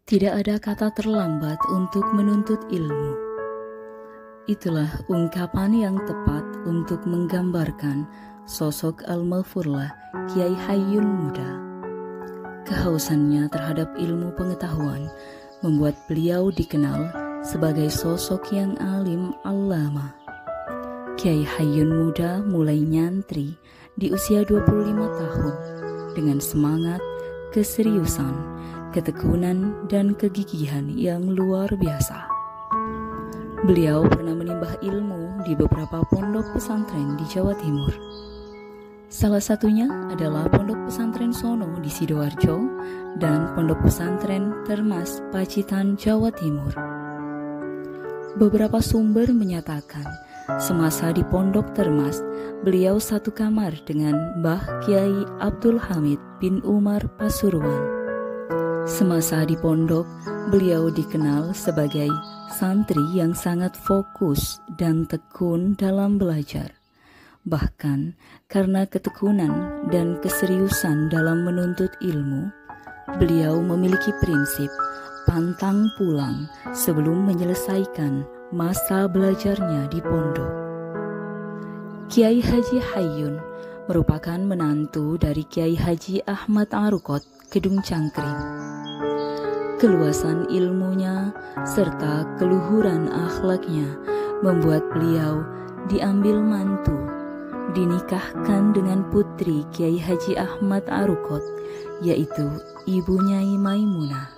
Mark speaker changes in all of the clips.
Speaker 1: Tidak ada kata terlambat untuk menuntut ilmu. Itulah ungkapan yang tepat untuk menggambarkan sosok Al-Maghfurlah Kiai Hayyun Muda. Kehausannya terhadap ilmu pengetahuan membuat beliau dikenal sebagai sosok yang alim allama. Kiai Hayyun Muda mulai nyantri di usia 25 tahun dengan semangat, keseriusan, ketekunan, dan kegigihan yang luar biasa. Beliau pernah menimba ilmu di beberapa pondok pesantren di Jawa Timur. Salah satunya adalah Pondok Pesantren Sono di Sidoarjo dan Pondok Pesantren Termas Pacitan, Jawa Timur. Beberapa sumber menyatakan semasa di Pondok Termas, beliau satu kamar dengan Mbah Kiai Abdul Hamid bin Umar Pasuruan. Semasa di pondok, beliau dikenal sebagai santri yang sangat fokus dan tekun dalam belajar. Bahkan karena ketekunan dan keseriusan dalam menuntut ilmu, beliau memiliki prinsip pantang pulang sebelum menyelesaikan masa belajarnya di pondok. Kiai Haji Hayyun merupakan menantu dari Kiai Haji Ahmad Arukot Kedung Cangkring. Keluasan ilmunya serta keluhuran akhlaknya membuat beliau diambil mantu, dinikahkan dengan putri Kiai Haji Ahmad Arukot, yaitu Ibu Nyai Maimunah.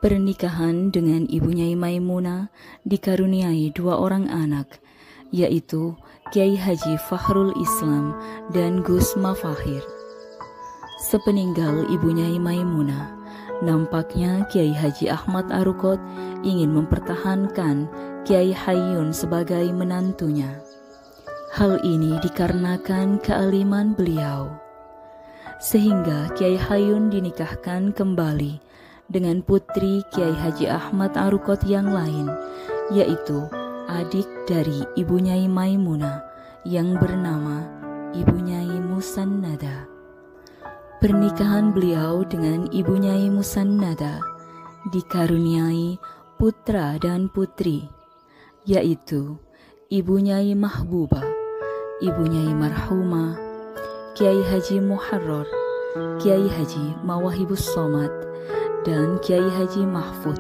Speaker 1: Pernikahan dengan Ibu Nyai Maimunah dikaruniai 2 orang anak, yaitu Kiai Haji Fakhrul Islam dan Gus Mafahir. Sepeninggal Ibu Nyai Maimunah, nampaknya Kiai Haji Ahmad Arukot ingin mempertahankan Kiai Hayyun sebagai menantunya. Hal ini dikarenakan kealiman beliau, sehingga Kiai Hayyun dinikahkan kembali dengan putri Kiai Haji Ahmad Arukot yang lain, yaitu adik dari Ibu Nyai Maimunah yang bernama Ibu Nyai Musannada. Pernikahan beliau dengan Ibu Nyai Musannada dikaruniai putra dan putri, yaitu Ibu Nyai Mahbubah, Ibu Nyai Marhumah, Kiai Haji Muharrar, Kiai Haji Mawahibus Somad, dan Kiai Haji Mahfud.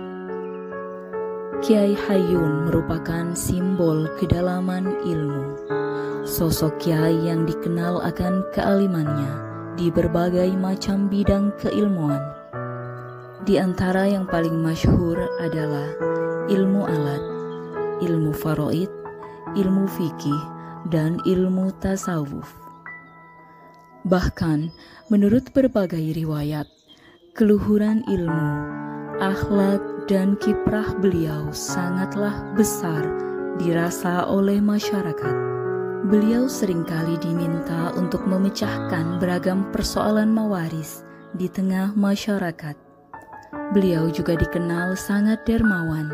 Speaker 1: Kiai Hayyun merupakan simbol kedalaman ilmu, sosok kiai yang dikenal akan kealimannya di berbagai macam bidang keilmuan. Di antara yang paling masyhur adalah ilmu alat, ilmu faraid, ilmu fikih, dan ilmu tasawuf. Bahkan menurut berbagai riwayat, keluhuran ilmu, akhlak, dan kiprah beliau sangatlah besar dirasa oleh masyarakat. Beliau seringkali diminta untuk memecahkan beragam persoalan mawaris di tengah masyarakat. Beliau juga dikenal sangat dermawan.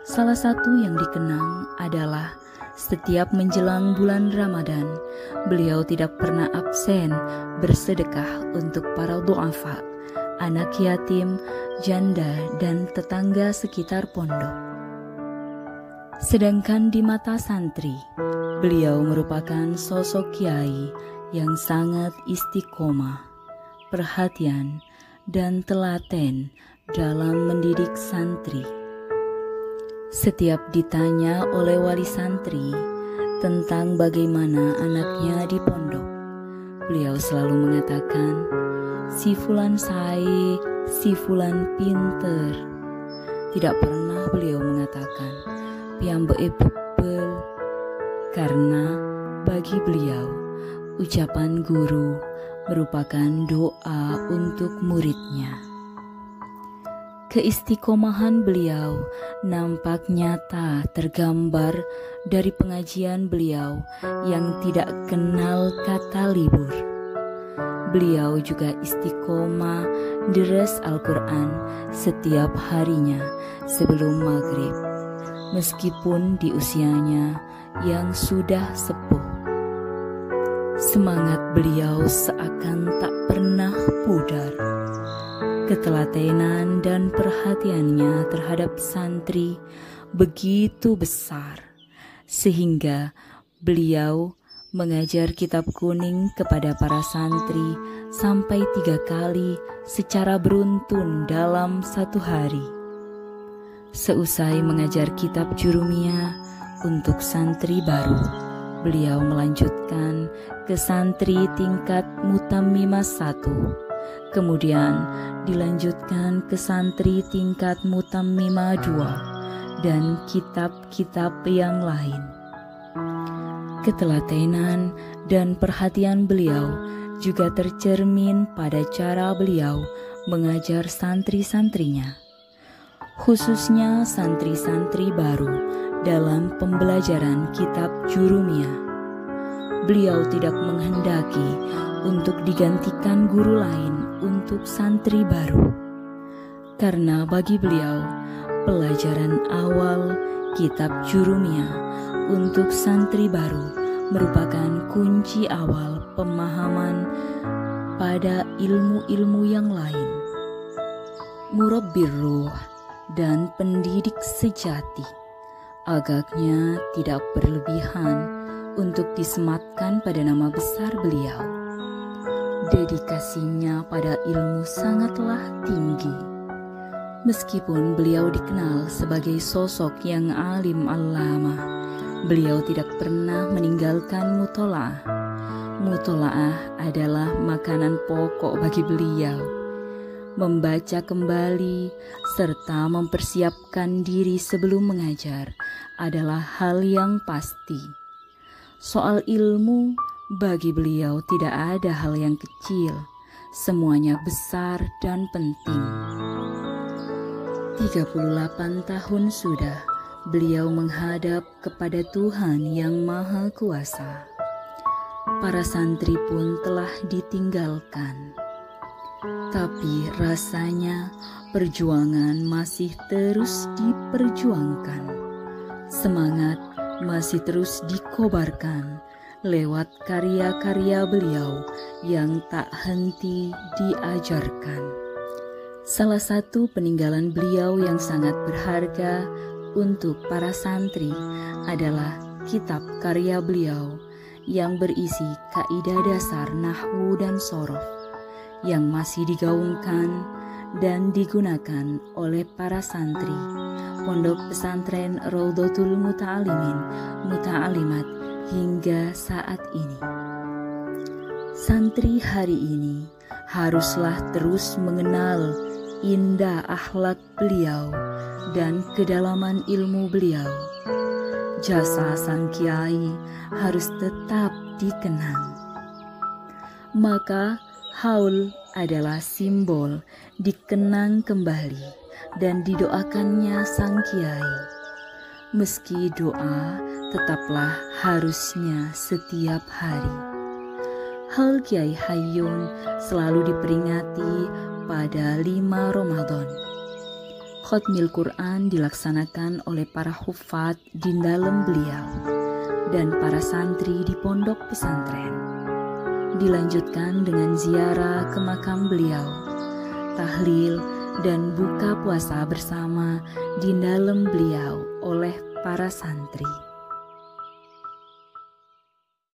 Speaker 1: Salah satu yang dikenang adalah setiap menjelang bulan Ramadan, beliau tidak pernah absen bersedekah untuk para du'afa, anak yatim, janda, dan tetangga sekitar pondok. Sedangkan di mata santri, beliau merupakan sosok kiai yang sangat istiqomah, perhatian, dan telaten dalam mendidik santri. Setiap ditanya oleh wali santri tentang bagaimana anaknya di pondok, beliau selalu mengatakan, "Si fulan sae, si fulan pinter." Tidak pernah beliau mengatakan, "Piyambake bebel," karena bagi beliau, ucapan guru merupakan doa untuk muridnya. Keistiqomahan beliau nampak nyata tergambar dari pengajian beliau yang tidak kenal kata libur. Beliau juga istiqomah deres Al-Quran setiap harinya sebelum maghrib, meskipun di usianya yang sudah sepuh. Semangat beliau seakan tak pernah pudar. Ketelatenan dan perhatiannya terhadap santri begitu besar, sehingga beliau mengajar kitab kuning kepada para santri sampai 3 kali secara beruntun dalam satu hari. Seusai mengajar kitab Jurumiyah untuk santri baru, beliau melanjutkan ke santri tingkat Mutammimah 1, kemudian dilanjutkan ke santri tingkat Mutammimah 2, dan kitab-kitab yang lain. Ketelatenan dan perhatian beliau juga tercermin pada cara beliau mengajar santri-santrinya, khususnya santri-santri baru dalam pembelajaran kitab Jurumiyah. Beliau tidak menghendaki untuk digantikan guru lain untuk santri baru, karena bagi beliau pelajaran awal kitab Jurumiyah untuk santri baru merupakan kunci awal pemahaman pada ilmu-ilmu yang lain. Murabbir ruh dan pendidik sejati agaknya tidak berlebihan untuk disematkan pada nama besar beliau. Dedikasinya pada ilmu sangatlah tinggi. Meskipun beliau dikenal sebagai sosok yang alim allamah, beliau tidak pernah meninggalkan mutola'ah. Mutola'ah adalah makanan pokok bagi beliau. Membaca kembali serta mempersiapkan diri sebelum mengajar adalah hal yang pasti. Soal ilmu, bagi beliau tidak ada hal yang kecil, semuanya besar dan penting. 38 tahun sudah beliau menghadap kepada Tuhan yang Maha Kuasa. Para santri pun telah ditinggalkan. Tapi rasanya perjuangan masih terus diperjuangkan. Semangat masih terus dikobarkan lewat karya-karya beliau yang tak henti diajarkan. Salah satu peninggalan beliau yang sangat berharga untuk para santri adalah kitab karya beliau yang berisi kaidah dasar nahwu dan shorof yang masih digaungkan dan digunakan oleh para santri Pondok Pesantren Raudhatul Muta'alimin Muta'alimat hingga saat ini. Santri hari ini haruslah terus mengenal indah akhlak beliau dan kedalaman ilmu beliau. Jasa sang kiai harus tetap dikenang. Maka haul adalah simbol dikenang kembali dan didoakannya sang kiai. Meski doa tetaplah harusnya setiap hari. Haul Kiai Hayyun selalu diperingati pada 5 Ramadan. Khatmil Quran dilaksanakan oleh para hufat di dalam beliau dan para santri di pondok pesantren. Dilanjutkan dengan ziarah ke makam beliau, tahlil dan buka puasa bersama di dalam beliau oleh para santri.